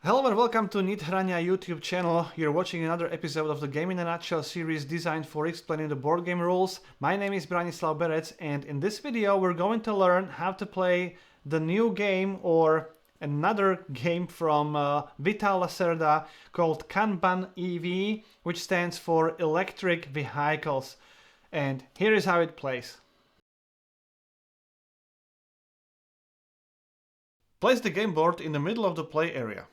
Hello and welcome to Nithrania YouTube channel. You're watching another episode of the Game in a Nutshell series designed for explaining the board game rules. My name is Branislav Berec, and in this video we're going to learn how to play the new game or another game from Vital Lacerda called Kanban EV, which stands for Electric Vehicles. And here is how it plays. Place the game board in the middle of the play area.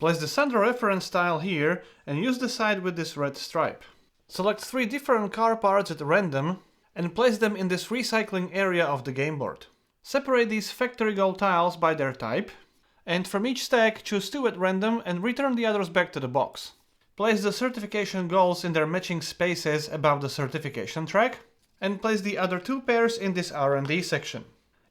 Place the Sandra reference tile here and use the side with this red stripe. Select 3 different car parts at random and place them in this recycling area of the game board. Separate these factory goal tiles by their type, and from each stack choose 2 at random and return the others back to the box. Place the certification goals in their matching spaces above the certification track, and place the other 2 pairs in this R&D section.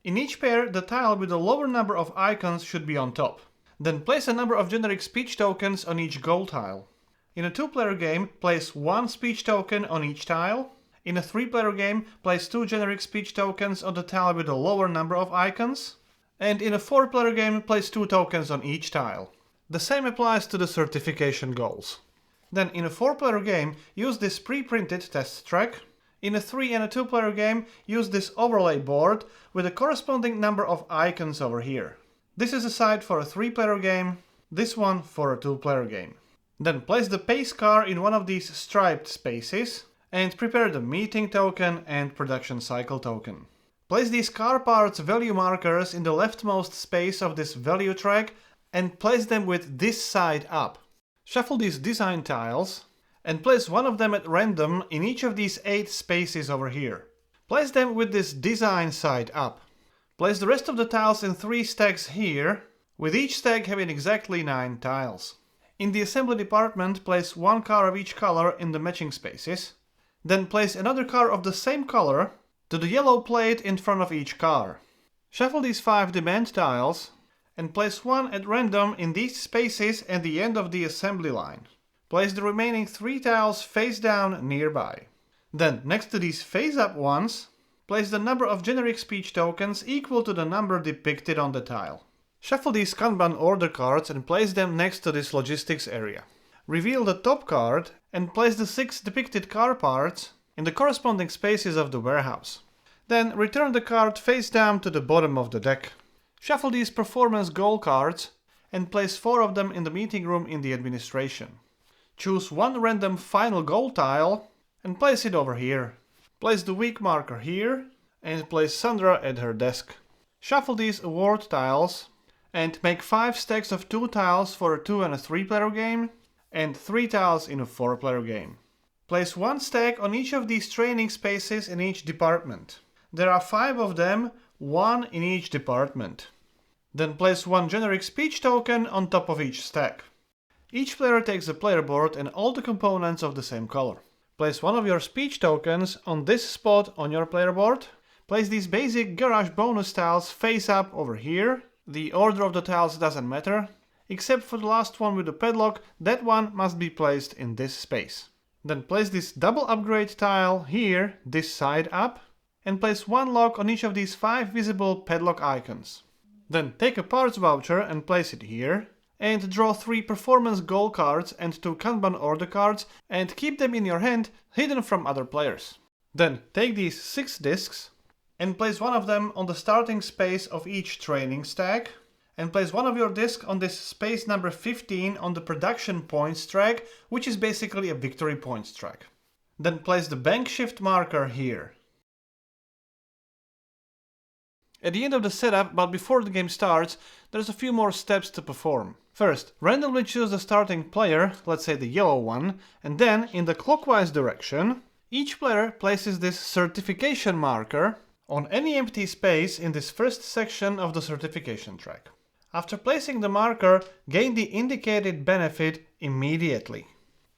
In each pair, the tile with the lower number of icons should be on top. Then place a number of generic speech tokens on each goal tile. In a 2-player game, place 1 speech token on each tile. In a 3-player game, place 2 generic speech tokens on the tile with a lower number of icons. And in a 4-player game, place 2 tokens on each tile. The same applies to the certification goals. Then in a 4-player game, use this pre-printed test track. In a 3 and a 2-player game, use this overlay board with a corresponding number of icons over here. This is a side for a 3-player game, this one for a 2-player game. Then place the pace car in one of these striped spaces and prepare the meeting token and production cycle token. Place these car parts value markers in the leftmost space of this value track and place them with this side up. Shuffle these design tiles and place one of them at random in each of these 8 spaces over here. Place them with this design side up. Place the rest of the tiles in 3 stacks here, with each stack having exactly 9 tiles. In the assembly department, place 1 car of each color in the matching spaces. Then place another car of the same color to the yellow plate in front of each car. Shuffle these 5 demand tiles and place 1 at random in these spaces at the end of the assembly line. Place the remaining 3 tiles face down nearby. Then, next to these face up ones, place the number of generic speech tokens equal to the number depicted on the tile. Shuffle these Kanban order cards and place them next to this logistics area. Reveal the top card and place the 6 depicted car parts in the corresponding spaces of the warehouse. Then return the card face down to the bottom of the deck. Shuffle these performance goal cards and place 4 of them in the meeting room in the administration. Choose 1 random final goal tile and place it over here. Place the weak marker here and place Sandra at her desk. Shuffle these award tiles and make 5 stacks of 2 tiles for a 2 and a 3-player game and 3 tiles in a 4-player game. Place 1 stack on each of these training spaces in each department. There are 5 of them, 1 in each department. Then place 1 generic speech token on top of each stack. Each player takes a player board and all the components of the same color. Place 1 of your speech tokens on this spot on your player board. Place these basic garage bonus tiles face up over here. The order of the tiles doesn't matter, except for the last one with the padlock. That one must be placed in this space. Then place this double upgrade tile here, this side up, and place 1 lock on each of these 5 visible padlock icons. Then take a parts voucher and place it here. And draw 3 performance goal cards and 2 Kanban order cards and keep them in your hand, hidden from other players. Then take these 6 discs and place 1 of them on the starting space of each training stack, and place 1 of your discs on this space number 15 on the production points track, which is basically a victory points track. Then place the bank shift marker here. At the end of the setup, but before the game starts, there's a few more steps to perform. First, randomly choose the starting player, let's say the yellow one, and then, in the clockwise direction, each player places this certification marker on any empty space in this first section of the certification track. After placing the marker, gain the indicated benefit immediately.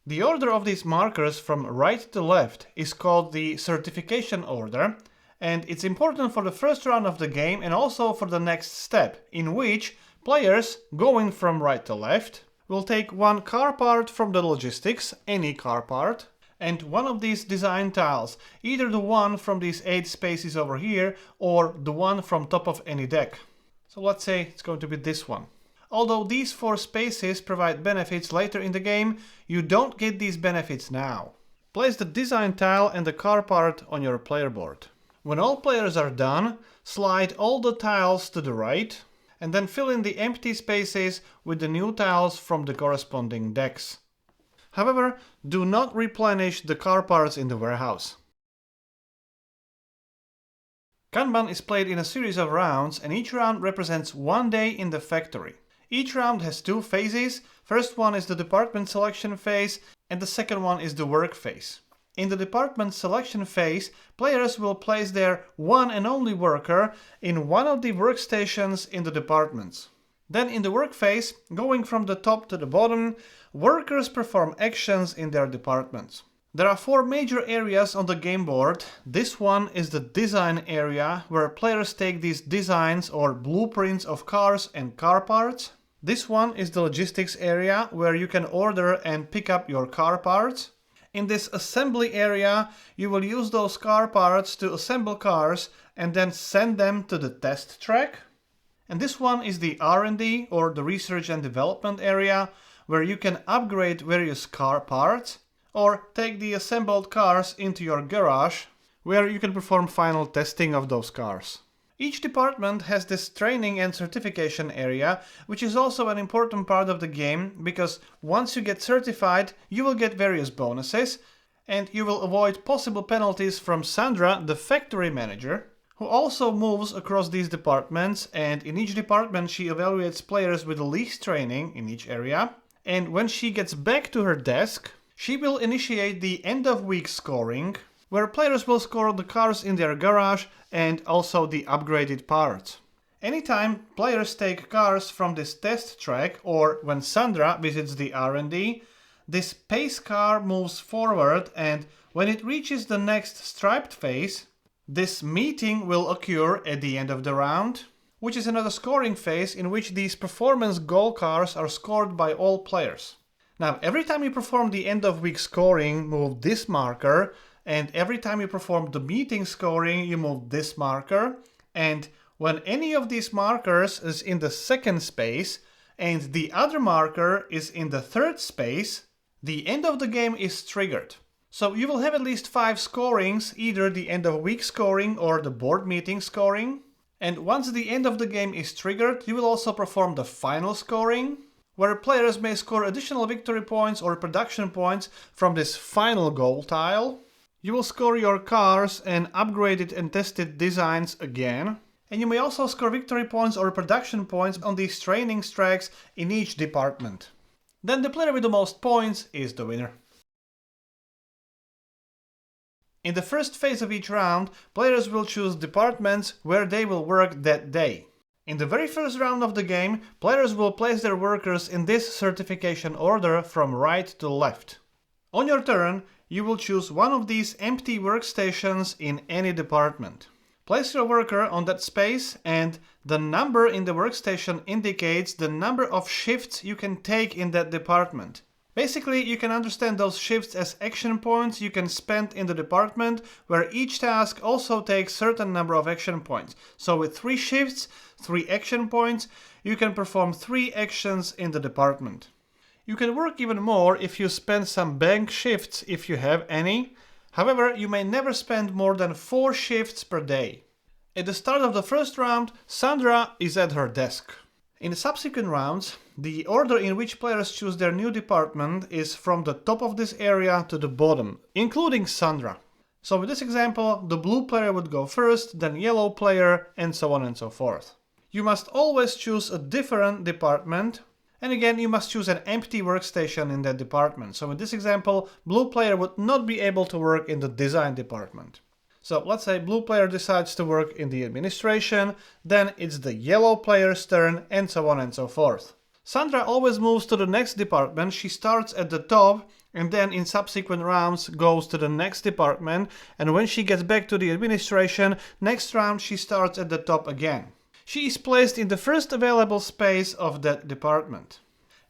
The order of these markers from right to left is called the certification order, and it's important for the first round of the game and also for the next step, in which players, going from right to left, will take 1 car part from the logistics, any car part, and 1 of these design tiles, either the one from these 8 spaces over here or the one from top of any deck. So let's say it's going to be this one. Although these 4 spaces provide benefits later in the game, you don't get these benefits now. Place the design tile and the car part on your player board. When all players are done, slide all the tiles to the right, and then fill in the empty spaces with the new tiles from the corresponding decks. However, do not replenish the car parts in the warehouse. Kanban is played in a series of rounds, and each round represents 1 day in the factory. Each round has 2 phases. First one is the department selection phase, and the second one is the work phase. In the department selection phase, players will place their one and only worker in one of the workstations in the departments. Then in the work phase, going from the top to the bottom, workers perform actions in their departments. There are 4 major areas on the game board. This one is the design area, where players take these designs or blueprints of cars and car parts. This one is the logistics area, where you can order and pick up your car parts. In this assembly area, you will use those car parts to assemble cars and then send them to the test track. And this one is the R&D, or the research and development area, where you can upgrade various car parts or take the assembled cars into your garage, where you can perform final testing of those cars. Each department has this training and certification area, which is also an important part of the game, because once you get certified, you will get various bonuses, and you will avoid possible penalties from Sandra, the factory manager, who also moves across these departments, and in each department she evaluates players with the least training in each area. And when she gets back to her desk, she will initiate the end of week scoring, where players will score the cars in their garage and also the upgraded parts. Anytime players take cars from this test track, or when Sandra visits the R&D, this pace car moves forward, and when it reaches the next striped phase, this meeting will occur at the end of the round, which is another scoring phase in which these performance goal cars are scored by all players. Now, every time you perform the end of week scoring, move this marker, and every time you perform the meeting scoring, you move this marker. And when any of these markers is in the second space and the other marker is in the third space, the end of the game is triggered. So you will have at least 5 scorings, either the end of week scoring or the board meeting scoring. And once the end of the game is triggered, you will also perform the final scoring, where players may score additional victory points or production points from this final goal tile. You will score your cars and upgraded and tested designs again. And you may also score victory points or production points on these training tracks in each department. Then the player with the most points is the winner. In the first phase of each round, players will choose departments where they will work that day. In the very first round of the game, players will place their workers in this certification order from right to left. On your turn, you will choose one of these empty workstations in any department. Place your worker on that space, and the number in the workstation indicates the number of shifts you can take in that department. Basically, you can understand those shifts as action points you can spend in the department, where each task also takes a certain number of action points. So with 3 shifts, 3 action points, you can perform 3 actions in the department. You can work even more if you spend some bank shifts if you have any. However, you may never spend more than 4 shifts per day. At the start of the first round, Sandra is at her desk. In the subsequent rounds, the order in which players choose their new department is from the top of this area to the bottom, including Sandra. So with this example, the blue player would go first, then yellow player, and so on and so forth. You must always choose a different department, and again you must choose an empty workstation in that department. So in this example, blue player would not be able to work in the design department. So let's say blue player decides to work in the administration, then it's the yellow player's turn, and so on and so forth. Sandra always moves to the next department. She starts at the top and then in subsequent rounds goes to the next department, and when she gets back to the administration, next round she starts at the top again. She is placed in the first available space of that department.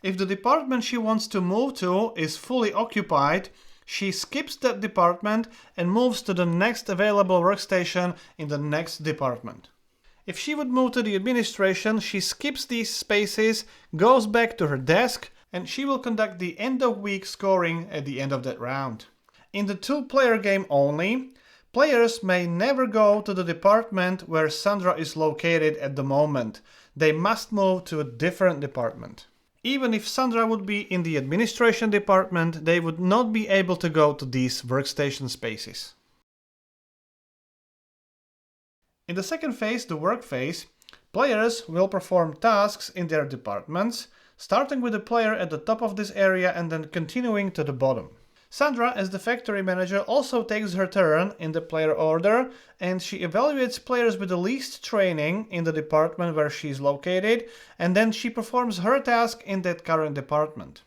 If the department she wants to move to is fully occupied, she skips that department and moves to the next available workstation in the next department. If she would move to the administration, she skips these spaces, goes back to her desk, and she will conduct the end of week scoring at the end of that round. In the 2-player game only, players may never go to the department where Sandra is located at the moment. They must move to a different department. Even if Sandra would be in the administration department, they would not be able to go to these workstation spaces. In the second phase, the work phase, players will perform tasks in their departments, starting with the player at the top of this area and then continuing to the bottom. Sandra, as the factory manager, also takes her turn in the player order, and she evaluates players with the least training in the department where she is located, and then she performs her task in that current department.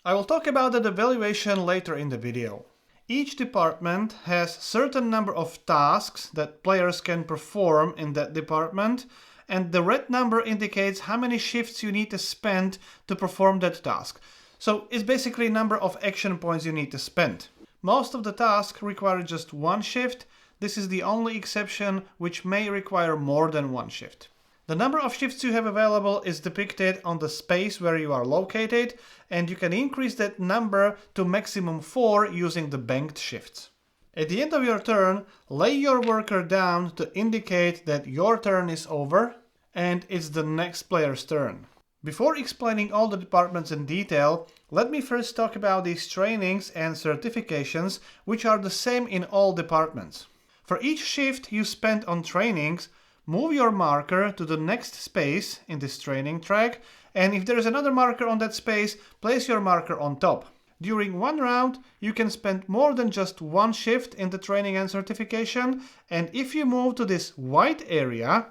I will talk about that evaluation later in the video. Each department has certain number of tasks that players can perform in that department, and the red number indicates how many shifts you need to spend to perform that task. So it's basically number of action points you need to spend. Most of the tasks require just one shift. This is the only exception which may require more than one shift. The number of shifts you have available is depicted on the space where you are located, and you can increase that number to maximum 4 using the banked shifts. At the end of your turn, lay your worker down to indicate that your turn is over and it's the next player's turn. Before explaining all the departments in detail, let me first talk about these trainings and certifications, which are the same in all departments. For each shift you spend on trainings, move your marker to the next space in this training track, and if there is another marker on that space, place your marker on top. During one round, you can spend more than just one shift in the training and certification, and if you move to this white area,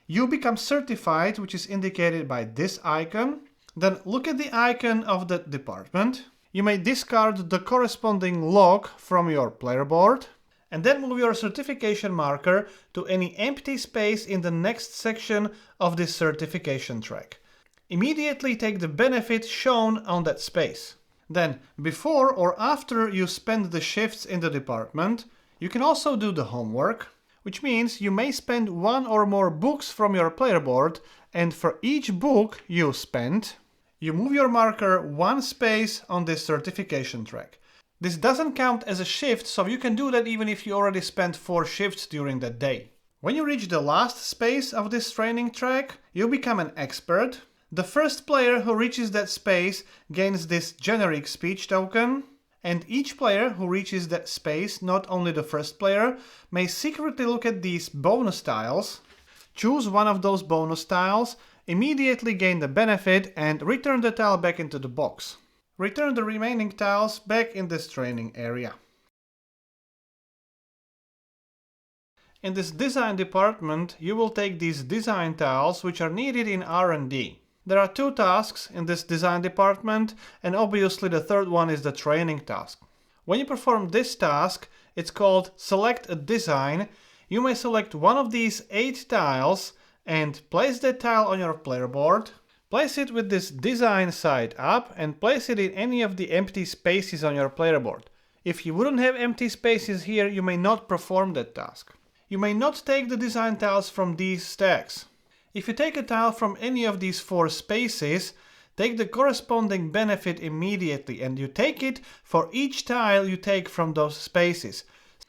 you become certified, which is indicated by this icon. Then look at the icon of that department. You may discard the corresponding log from your player board, and then move your certification marker to any empty space in the next section of this certification track. Immediately take the benefit shown on that space. Then, before or after you spend the shifts in the department, you can also do the homework, which means you may spend one or more books from your player board, and for each book you spend, you move your marker one space on this certification track. This doesn't count as a shift, so you can do that even if you already spent 4 shifts during that day. When you reach the last space of this training track, you become an expert. The first player who reaches that space gains this generic speech token, and each player who reaches that space, not only the first player, may secretly look at these bonus tiles, choose one of those bonus tiles, immediately gain the benefit, and return the tile back into the box. Return the remaining tiles back in this training area. In this design department, you will take these design tiles which are needed in R&D. There are 2 tasks in this design department, and obviously the third one is the training task. When you perform this task, it's called Select a Design. You may select one of these 8 tiles and place that tile on your player board. Place it with this design side up and place it in any of the empty spaces on your player board. If you wouldn't have empty spaces here, you may not perform that task. You may not take the design tiles from these stacks. If you take a tile from any of these 4 spaces, take the corresponding benefit immediately, and you take it for each tile you take from those spaces.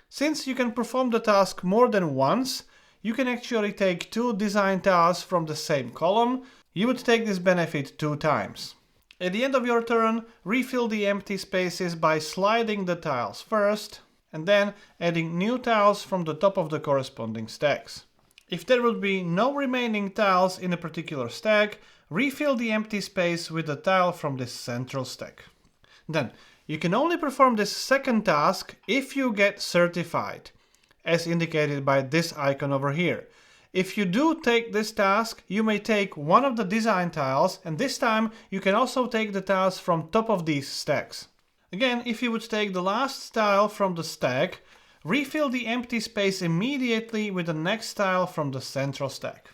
Since you can perform the task more than once, you can actually take 2 design tiles from the same column. You would take this benefit 2 times. At the end of your turn, refill the empty spaces by sliding the tiles first, and then adding new tiles from the top of the corresponding stacks. If there would be no remaining tiles in a particular stack, refill the empty space with a tile from this central stack. Then, you can only perform this second task if you get certified, as indicated by this icon over here. If you do take this task, you may take one of the design tiles, and this time you can also take the tiles from top of these stacks. Again, if you would take the last tile from the stack, refill the empty space immediately with the next tile from the central stack.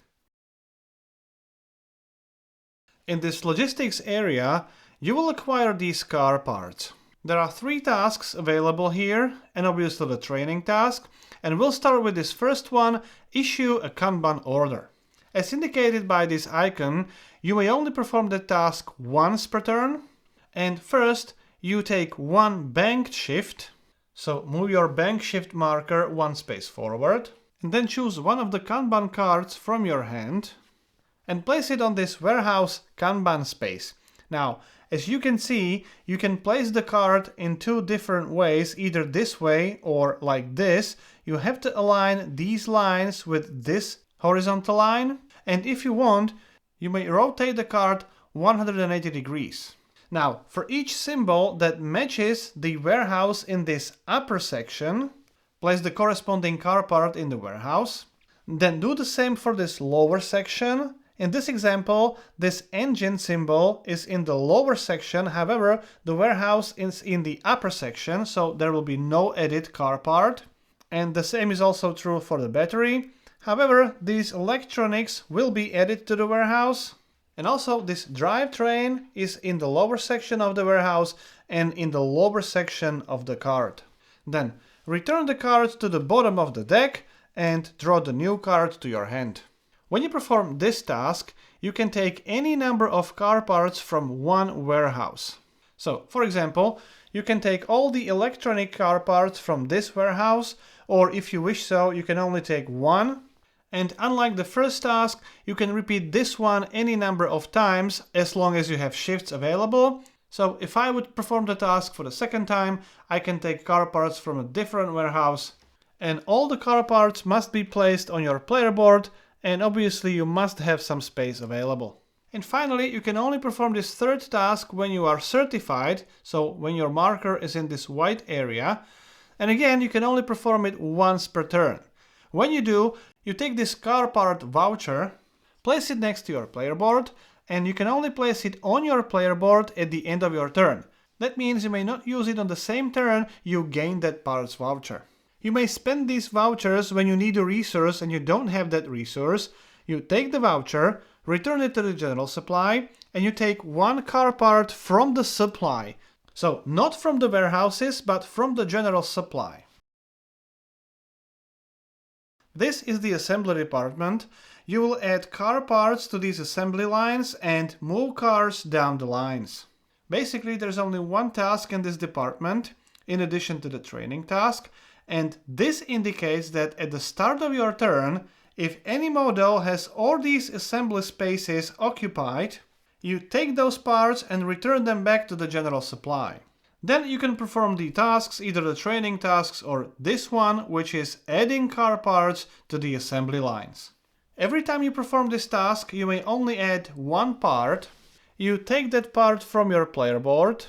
In this logistics area, you will acquire these car parts. There are 3 tasks available here, and obviously the training task, and we'll start with this first one, issue a Kanban order. As indicated by this icon, you may only perform the task once per turn. And first, you take one banked shift. So move your bank shift marker one space forward. And then choose one of the Kanban cards from your hand and place it on this warehouse Kanban space. Now, as you can see, you can place the card in two different ways, either this way or like this. You have to align these lines with this horizontal line, and if you want, you may rotate the card 180 degrees. Now, for each symbol that matches the warehouse in this upper section, place the corresponding car part in the warehouse. Then do the same for this lower section. In this example, this engine symbol is in the lower section, however, the warehouse is in the upper section, so there will be no edit car part. And the same is also true for the battery. However, these electronics will be added to the warehouse. And also this drivetrain is in the lower section of the warehouse and in the lower section of the card. Then return the card to the bottom of the deck and draw the new card to your hand. When you perform this task, you can take any number of car parts from one warehouse. So, for example, you can take all the electronic car parts from this warehouse, or if you wish so, you can only take one. And unlike the first task, you can repeat this one any number of times as long as you have shifts available. So if I would perform the task for the second time, I can take car parts from a different warehouse. And all the car parts must be placed on your player board, and obviously you must have some space available. And finally, you can only perform this third task when you are certified, so when your marker is in this white area. And again, you can only perform it once per turn. When you do, you take this car part voucher, place it next to your player board, and you can only place it on your player board at the end of your turn. That means you may not use it on the same turn you gain that parts voucher. You may spend these vouchers when you need a resource and you don't have that resource. You take the voucher, return it to the general supply, and you take one car part from the supply. So not from the warehouses, but from the general supply. This is the assembly department. You will add car parts to these assembly lines and move cars down the lines. Basically, there's only one task in this department, in addition to the training task. And this indicates that at the start of your turn, if any model has all these assembly spaces occupied, you take those parts and return them back to the general supply. Then you can perform the tasks, either the training tasks or this one, which is adding car parts to the assembly lines. Every time you perform this task, you may only add one part. You take that part from your player board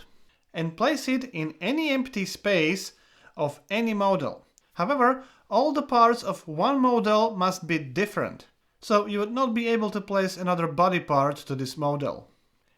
and place it in any empty space of any model. However, all the parts of one model must be different, so you would not be able to place another body part to this model.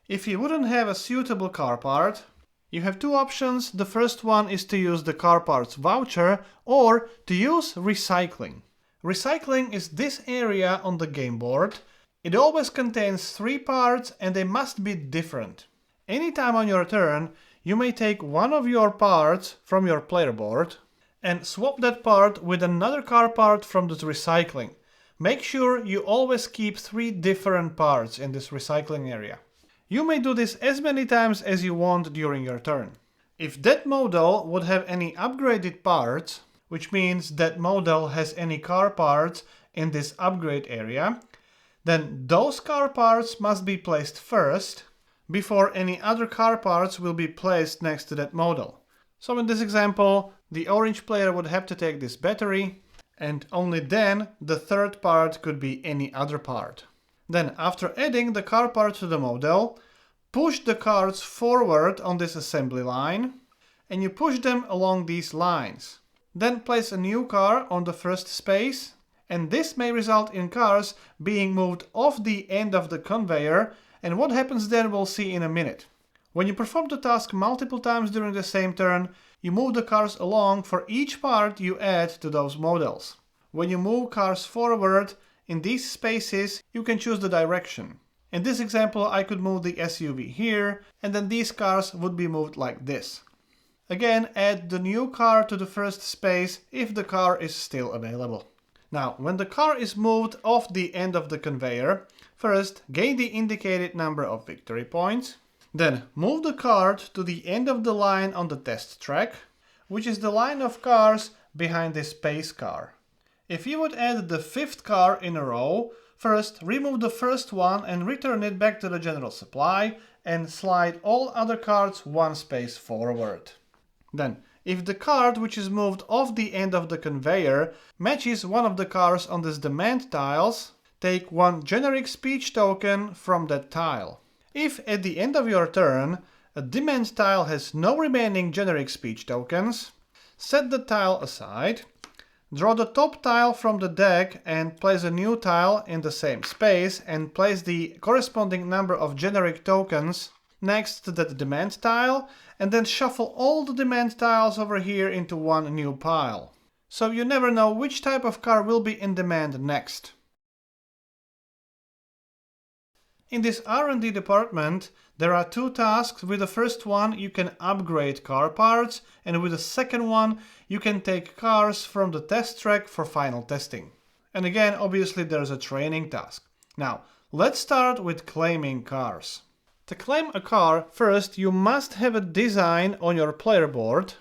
If you wouldn't have a suitable car part, you have two options. The first one is to use the car parts voucher or to use recycling. Recycling is this area on the game board. It always contains three parts and they must be different. Anytime on your turn, you may take one of your parts from your player board and swap that part with another car part from the recycling. Make sure you always keep three different parts in this recycling area. You may do this as many times as you want during your turn. If that model would have any upgraded parts, which means that model has any car parts in this upgrade area, then those car parts must be placed first before any other car parts will be placed next to that model. So in this example, the orange player would have to take this battery, and only then the third part could be any other part. Then after adding the car part to the model, push the cards forward on this assembly line, and you push them along these lines. Then place a new car on the first space, and this may result in cars being moved off the end of the conveyor. And what happens then we'll see in a minute. When you perform the task multiple times during the same turn, you move the cars along for each part you add to those models. When you move cars forward in these spaces, you can choose the direction. In this example, I could move the SUV here, and then these cars would be moved like this. Again, add the new car to the first space if the car is still available. Now, when the car is moved off the end of the conveyor, first gain the indicated number of victory points, then move the cart to the end of the line on the test track, which is the line of cars behind this pace car. If you would add the 5th car in a row, first remove the first one and return it back to the general supply and slide all other carts one space forward. Then, if the cart which is moved off the end of the conveyor matches one of the cars on this demand tiles, take one generic speech token from that tile. If at the end of your turn a demand tile has no remaining generic speech tokens, set the tile aside, draw the top tile from the deck and place a new tile in the same space and place the corresponding number of generic tokens next to that demand tile, and then shuffle all the demand tiles over here into one new pile. So you never know which type of car will be in demand next. In this R&D department, there are 2 tasks. With the first one, you can upgrade car parts, and with the second one, you can take cars from the test track for final testing. And again, obviously, there's a training task. Now, let's start with claiming cars. To claim a car, first you must have a design on your player board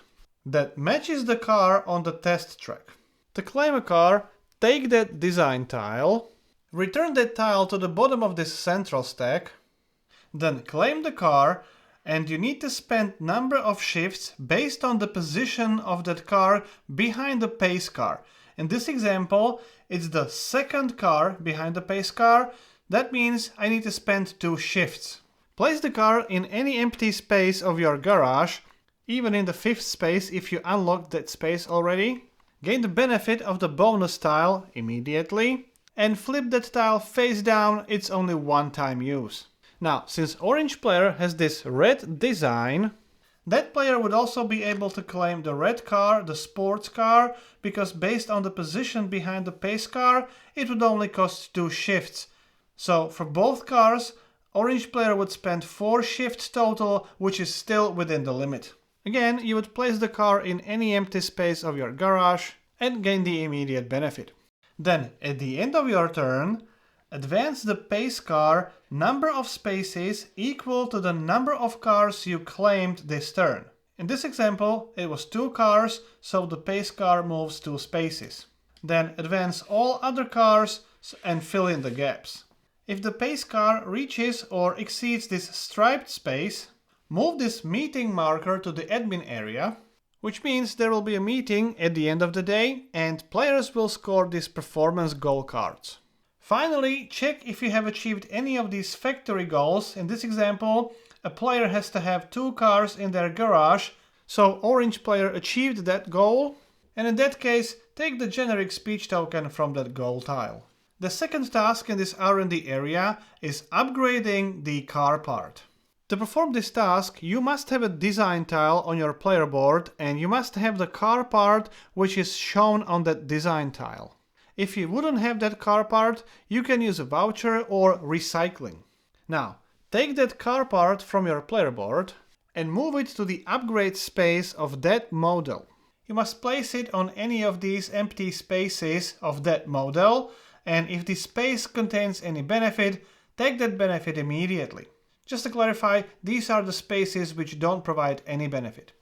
that matches the car on the test track. To claim a car, take that design tile, return that tile to the bottom of this central stack, then claim the car, and you need to spend number of shifts based on the position of that car behind the pace car. In this example, it's the 2nd car behind the pace car. That means I need to spend 2 shifts. Place the car in any empty space of your garage, even in the 5th space if you unlocked that space already. Gain the benefit of the bonus tile immediately, and flip that tile face down. It's only one-time use. Now, since orange player has this red design, that player would also be able to claim the red car, the sports car, because based on the position behind the pace car, it would only cost 2 shifts. So for both cars, orange player would spend 4 shifts total, which is still within the limit. Again, you would place the car in any empty space of your garage and gain the immediate benefit. Then, at the end of your turn, advance the pace car number of spaces equal to the number of cars you claimed this turn. In this example, it was 2 cars, so the pace car moves 2 spaces. Then advance all other cars and fill in the gaps. If the pace car reaches or exceeds this striped space, move this meeting marker to the admin area, which means there will be a meeting at the end of the day and players will score these performance goal cards. Finally, check if you have achieved any of these factory goals. In this example, a player has to have 2 cars in their garage, so orange player achieved that goal, and in that case, take the generic speech token from that goal tile. The second task in this R&D area is upgrading the car part. To perform this task, you must have a design tile on your player board and you must have the car part which is shown on that design tile. If you wouldn't have that car part, you can use a voucher or recycling. Now, take that car part from your player board and move it to the upgrade space of that model. You must place it on any of these empty spaces of that model, and if the space contains any benefit, take that benefit immediately. Just to clarify, these are the spaces which don't provide any benefit.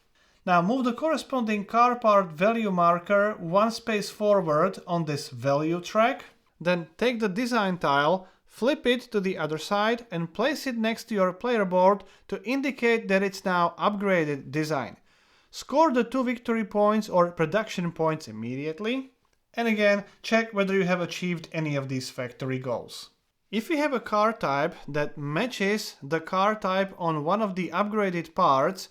Now move the corresponding car part value marker 1 space forward on this value track. Then take the design tile, flip it to the other side and place it next to your player board to indicate that it's now upgraded design. Score the 2 victory points or production points immediately. And again, check whether you have achieved any of these factory goals. If you have a car type that matches the car type on one of the upgraded parts,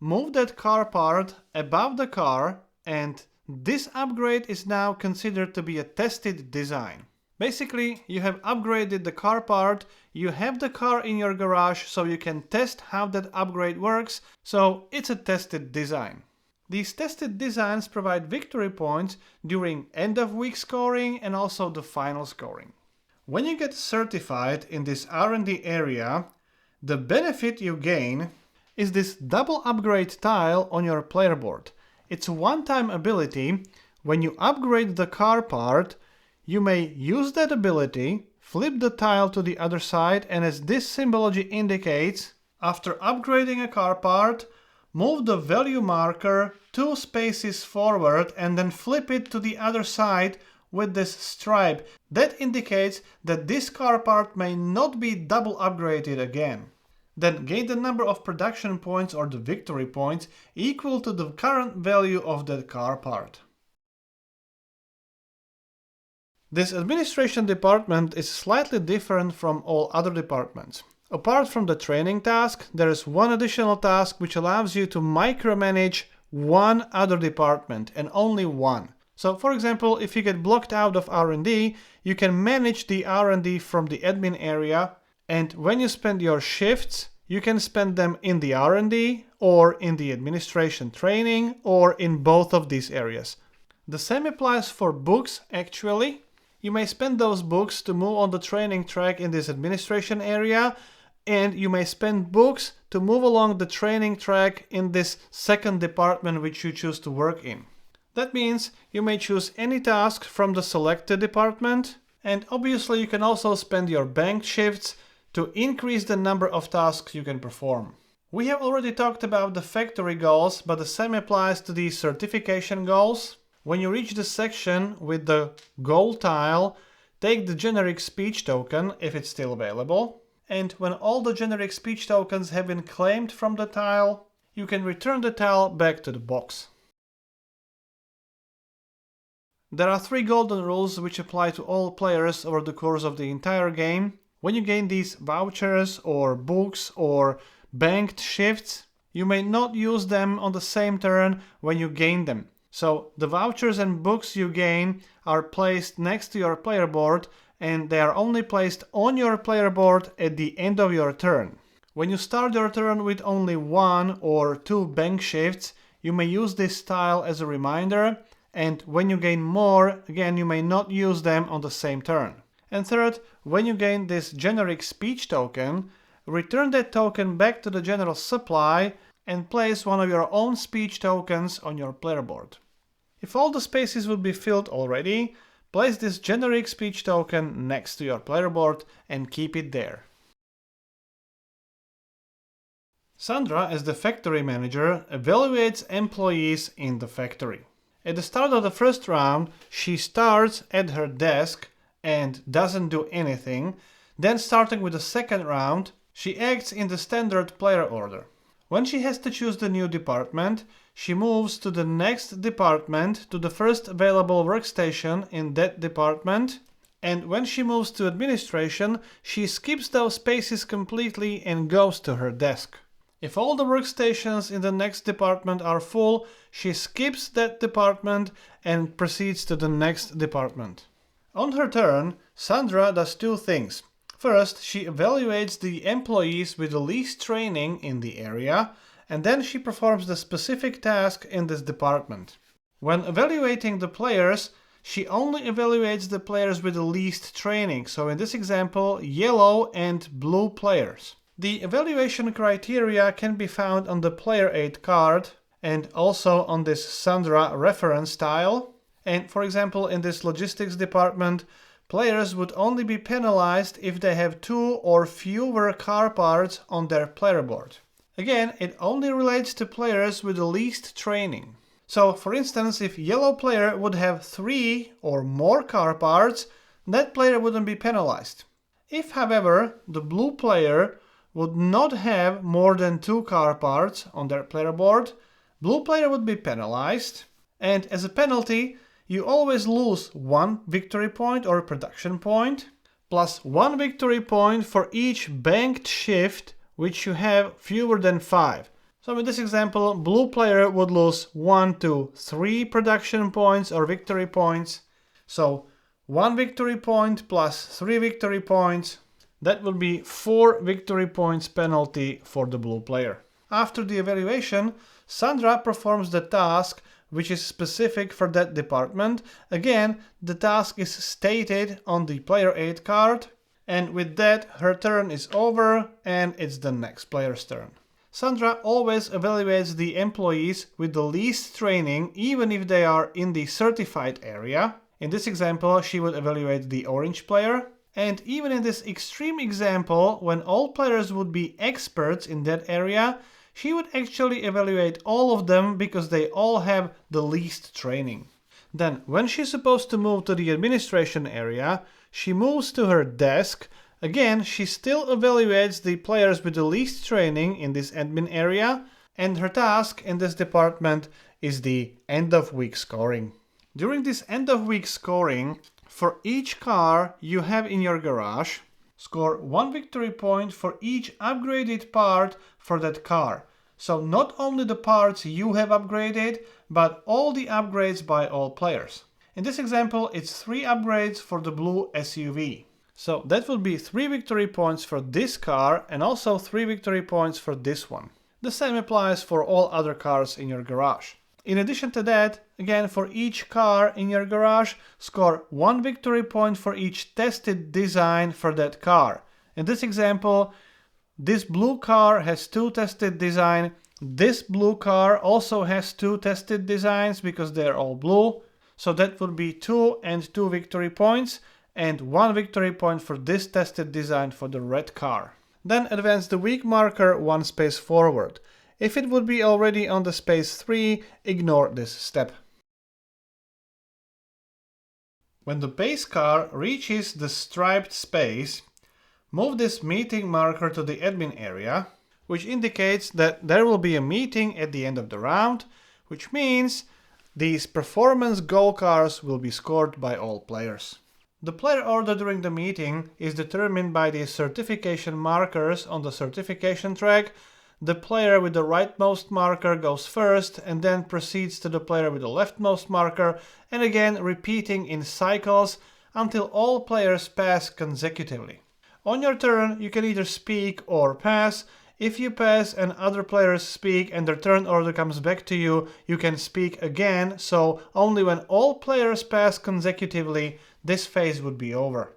move that car part above the car and this upgrade is now considered to be a tested design. Basically, you have upgraded the car part, you have the car in your garage so you can test how that upgrade works, so it's a tested design. These tested designs provide victory points during end of week scoring and also the final scoring. When you get certified in this R&D area, the benefit you gain is this double upgrade tile on your player board. It's a one-time ability. When you upgrade the car part, you may use that ability, flip the tile to the other side, and as this symbology indicates, after upgrading a car part, move the value marker 2 spaces forward and then flip it to the other side with this stripe. That indicates that this car part may not be double upgraded again. Then gain the number of production points or the victory points equal to the current value of that car part. This administration department is slightly different from all other departments. Apart from the training task, there is one additional task which allows you to micromanage one other department, and only one. So for example, if you get blocked out of R&D, you can manage the R&D from the admin area, and when you spend your shifts, you can spend them in the R&D or in the administration training or in both of these areas. The same applies for books actually. You may spend those books to move on the training track in this administration area, and you may spend books to move along the training track in this second department which you choose to work in. That means you may choose any task from the selected department, and obviously you can also spend your banked shifts to increase the number of tasks you can perform. We have already talked about the factory goals, but the same applies to the certification goals. When you reach the section with the goal tile, take the generic speech token if it's still available. And when all the generic speech tokens have been claimed from the tile, you can return the tile back to the box. There are 3 golden rules which apply to all players over the course of the entire game. When you gain these vouchers or books or banked shifts, you may not use them on the same turn when you gain them. So the vouchers and books you gain are placed next to your player board, and they are only placed on your player board at the end of your turn. When you start your turn with only 1 or 2 bank shifts, you may use this tile as a reminder, and when you gain more, again, you may not use them on the same turn. And third, when you gain this generic speech token, return that token back to the general supply and place one of your own speech tokens on your player board. If all the spaces would be filled already, place this generic speech token next to your player board and keep it there. Sandra, as the factory manager, evaluates employees in the factory. At the start of the first round, she starts at her desk and doesn't do anything. Then, starting with the second round, she acts in the standard player order. When she has to choose the new department, she moves to the next department, to the first available workstation in that department, and when she moves to administration, she skips those spaces completely and goes to her desk. If all the workstations in the next department are full, she skips that department and proceeds to the next department. On her turn, Sandra does 2 things. First, she evaluates the employees with the least training in the area, and then she performs the specific task in this department. When evaluating the players, she only evaluates the players with the least training, so in this example, yellow and blue players. The evaluation criteria can be found on the player aid card and also on this Sandra reference tile. And for example, in this logistics department, players would only be penalized if they have 2 or fewer car parts on their player board. Again, it only relates to players with the least training. So, for instance, if yellow player would have 3 or more car parts, that player wouldn't be penalized. If, however, the blue player would not have more than 2 car parts on their player board, blue player would be penalized, and as a penalty, you always lose 1 victory point or production point, plus 1 victory point for each banked shift which you have fewer than 5. So in this example, blue player would lose 1 to 3 production points or victory points. So 1 victory point plus 3 victory points, that will be 4 victory points penalty for the blue player. After the evaluation, Sandra performs the task which is specific for that department. Again, the task is stated on the player aid card, and with that, her turn is over and it's the next player's turn. Sandra always evaluates the employees with the least training, even if they are in the certified area. In this example, she would evaluate the orange player. And even in this extreme example, when all players would be experts in that area, she would actually evaluate all of them because they all have the least training. Then, when she's supposed to move to the administration area, she moves to her desk. Again, she still evaluates the players with the least training in this admin area, and her task in this department is the end of week scoring. During this end of week scoring, for each car you have in your garage, score 1 victory point for each upgraded part for that car. So not only the parts you have upgraded, but all the upgrades by all players. In this example, it's 3 upgrades for the blue SUV. So that would be 3 victory points for this car and also 3 victory points for this one. The same applies for all other cars in your garage. In addition to that, again, for each car in your garage, score 1 victory point for each tested design for that car. In this example, this blue car has 2 tested designs. This blue car also has 2 tested designs because they're all blue. So that would be 2 and 2 victory points and 1 victory point for this tested design for the red car. Then advance the week marker 1 space forward. If it would be already on the space 3, ignore this step. When the base car reaches the striped space, move this meeting marker to the admin area, which indicates that there will be a meeting at the end of the round, which means these performance goal cars will be scored by all players. The player order during the meeting is determined by the certification markers on the certification track. The player with the rightmost marker goes first and then proceeds to the player with the leftmost marker, and again repeating in cycles until all players pass consecutively. On your turn, you can either speak or pass. If you pass and other players speak and their turn order comes back to you, you can speak again, so only when all players pass consecutively, this phase would be over.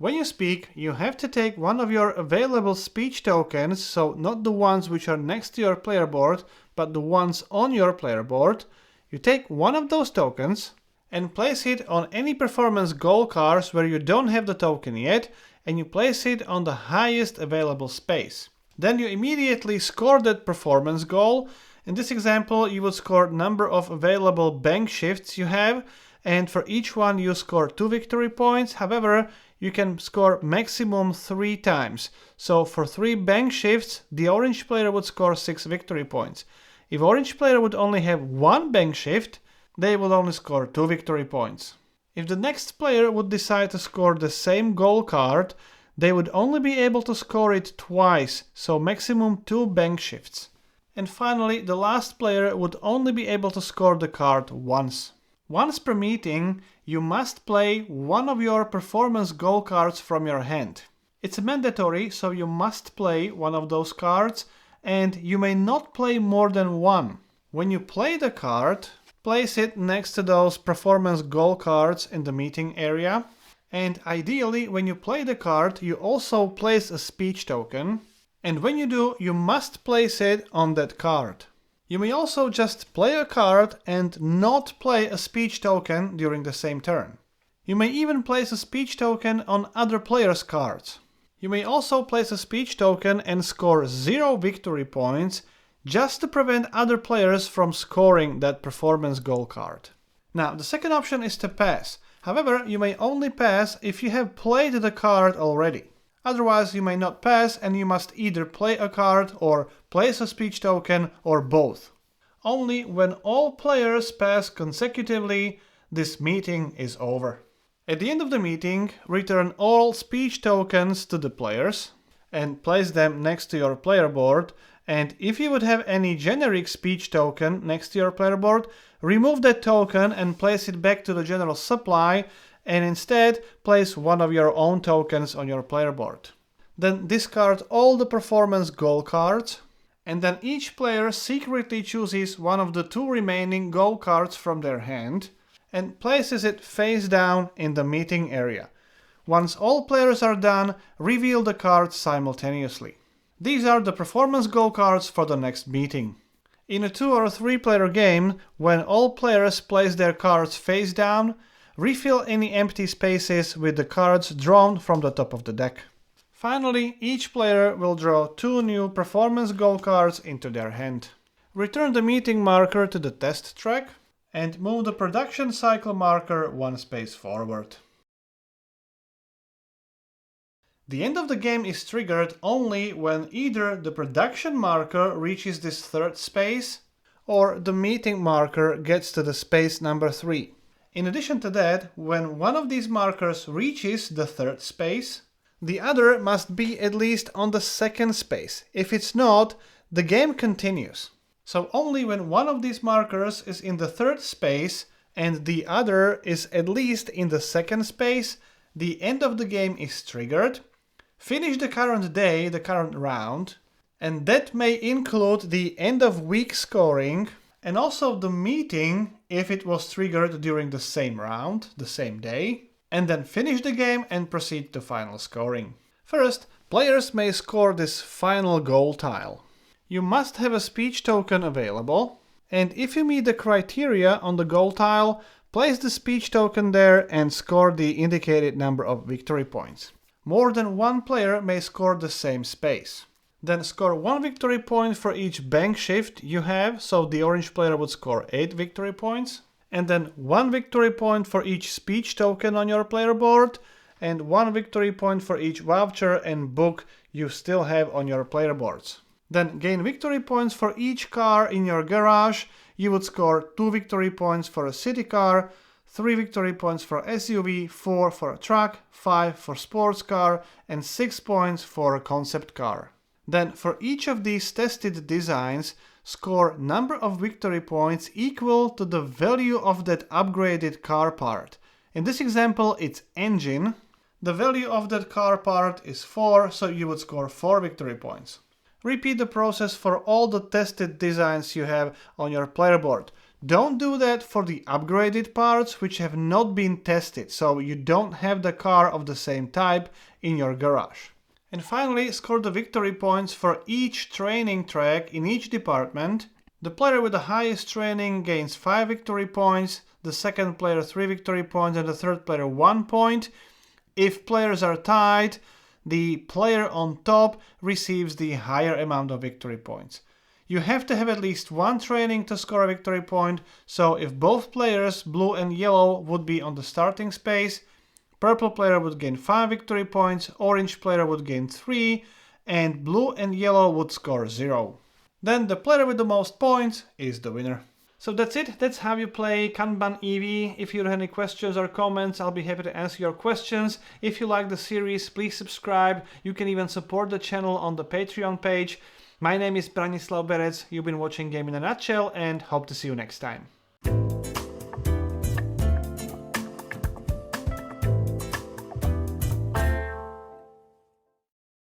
When you speak, you have to take one of your available speech tokens, so not the ones which are next to your player board, but the ones on your player board. You take one of those tokens and place it on any performance goal cards where you don't have the token yet, and you place it on the highest available space. Then you immediately score that performance goal. In this example, you would score number of available bank shifts you have, and for each one you score 2 victory points. However, you can score maximum 3 times. So for 3 bank shifts, the orange player would score 6 victory points. If orange player would only have 1 bank shift, they would only score 2 victory points. If the next player would decide to score the same goal card, they would only be able to score it twice, so maximum 2 bank shifts. And finally, the last player would only be able to score the card once. Once per meeting, you must play one of your performance goal cards from your hand. It's mandatory, so you must play one of those cards, and you may not play more than one. When you play the card, place it next to those performance goal cards in the meeting area. And ideally, when you play the card, you also place a speech token. And when you do, you must place it on that card. You may also just play a card and not play a speech token during the same turn. You may even place a speech token on other players' cards. You may also place a speech token and score 0 victory points just to prevent other players from scoring that performance goal card. Now, the second option is to pass. However, you may only pass if you have played the card already. Otherwise, you may not pass and you must either play a card or place a speech token or both. Only when all players pass consecutively, this meeting is over. At the end of the meeting, return all speech tokens to the players and place them next to your player board. And if you would have any generic speech token next to your player board, remove that token and place it back to the general supply, and instead place one of your own tokens on your player board. Then discard all the performance goal cards, and then each player secretly chooses one of the 2 remaining goal cards from their hand and places it face down in the meeting area. Once all players are done, reveal the cards simultaneously. These are the performance goal cards for the next meeting. In a 2 or 3 player game, when all players place their cards face down, refill any empty spaces with the cards drawn from the top of the deck. Finally, each player will draw 2 new performance goal cards into their hand. Return the meeting marker to the test track and move the production cycle marker 1 space forward. The end of the game is triggered only when either the production marker reaches this 3rd space or the meeting marker gets to the space number 3. In addition to that, when one of these markers reaches the 3rd space, the other must be at least on the 2nd space. If it's not, the game continues. So only when one of these markers is in the 3rd space and the other is at least in the 2nd space, the end of the game is triggered. Finish the current day, the current round, and that may include the end of week scoring and also the meeting if it was triggered during the same round, the same day, and then finish the game and proceed to final scoring. First, players may score this final goal tile. You must have a speech token available, and if you meet the criteria on the goal tile, place the speech token there and score the indicated number of victory points. More than one player may score the same space. Then score 1 victory point for each bank shift you have, so the orange player would score 8 victory points. And then 1 victory point for each speech token on your player board, and 1 victory point for each voucher and book you still have on your player boards. Then gain victory points for each car in your garage. You would score 2 victory points for a city car, 3 victory points for SUV, 4 for a truck, 5 for sports car, and 6 points for a concept car. Then for each of these tested designs, score number of victory points equal to the value of that upgraded car part. In this example, it's engine. The value of that car part is 4, so you would score 4 victory points. Repeat the process for all the tested designs you have on your player board. Don't do that for the upgraded parts which have not been tested, so you don't have the car of the same type in your garage. And finally, score the victory points for each training track in each department. The player with the highest training gains 5 victory points, the second player 3 victory points, and the third player 1 point. If players are tied, the player on top receives the higher amount of victory points. You have to have at least 1 training to score a victory point, so if both players, blue and yellow, would be on the starting space, purple player would gain 5 victory points, orange player would gain 3, and blue and yellow would score 0. Then the player with the most points is the winner. So that's it, that's how you play Kanban EV. If you have any questions or comments, I'll be happy to answer your questions. If you like the series, please subscribe. You can even support the channel on the Patreon page. My name is Branislav Berec, you've been watching Game in a Nutshell, and hope to see you next time.